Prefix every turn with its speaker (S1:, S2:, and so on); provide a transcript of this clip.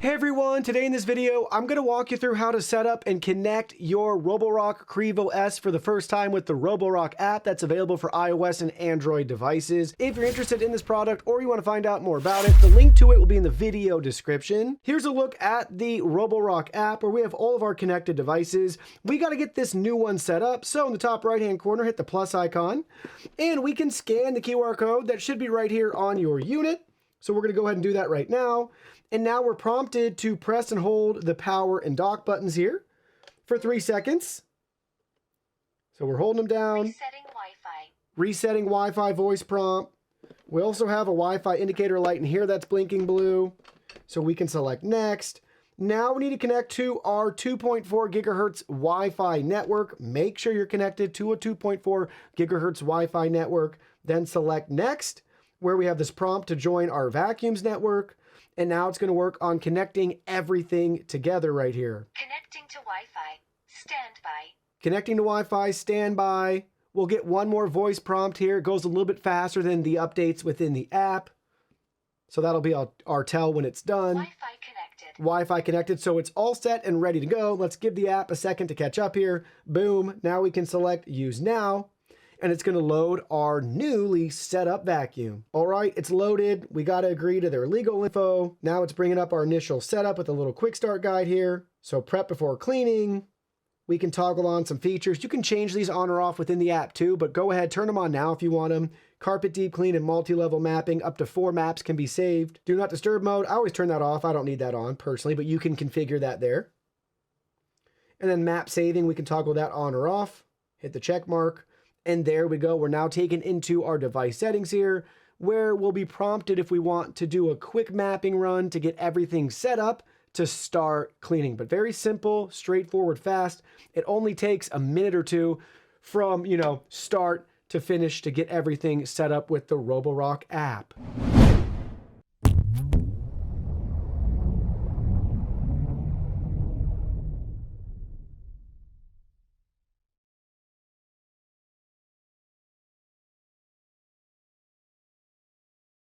S1: Hey everyone, today in this video, I'm going to walk you through how to set up and connect your Roborock Qrevo S for the first time with the Roborock app that's available for iOS and Android devices. If you're interested in this product or you want to find out more about it, the link to it will be in the video description. Here's a look at the Roborock app where we have all of our connected devices. We got to get this new one set up. So in the top right hand corner, hit the plus icon and we can scan the QR code that should be right here on your unit. So we're going to go ahead and do that right now. And now we're prompted to press and hold the power and dock buttons here for 3 seconds. So we're holding them down.
S2: Resetting Wi-Fi.
S1: Resetting Wi-Fi voice prompt. We also have a Wi-Fi indicator light in here that's blinking blue. So we can select next. Now we need to connect to our 2.4 gigahertz Wi-Fi network. Make sure you're connected to a 2.4 gigahertz Wi-Fi network. Then select next, where we have this prompt to join our vacuums network. And now it's going to work on connecting everything together right here.
S2: Connecting to Wi-Fi. Standby.
S1: Connecting to Wi-Fi, standby. We'll get one more voice prompt here. It goes a little bit faster than the updates within the app. So that'll be our tell when it's done.
S2: Wi-Fi connected.
S1: Wi-Fi connected, so it's all set and ready to go. Let's give the app a second to catch up here. Boom. Now we can select Use Now. And it's going to load our newly set up vacuum. All right, it's loaded. We got to agree to their legal info. Now it's bringing up our initial setup with a little quick start guide here. So prep before cleaning. We can toggle on some features. You can change these on or off within the app too, but go ahead, turn them on now if you want them. Carpet deep clean and multi-level mapping. Up to 4 maps can be saved. Do not disturb mode. I always turn that off. I don't need that on personally, but you can configure that there. And then map saving, we can toggle that on or off. Hit the check mark. And there we go. We're now taken into our device settings here, where we'll be prompted if we want to do a quick mapping run to get everything set up to start cleaning. But very simple, straightforward, fast. It only takes a minute or two from, start to finish to get everything set up with the Roborock app.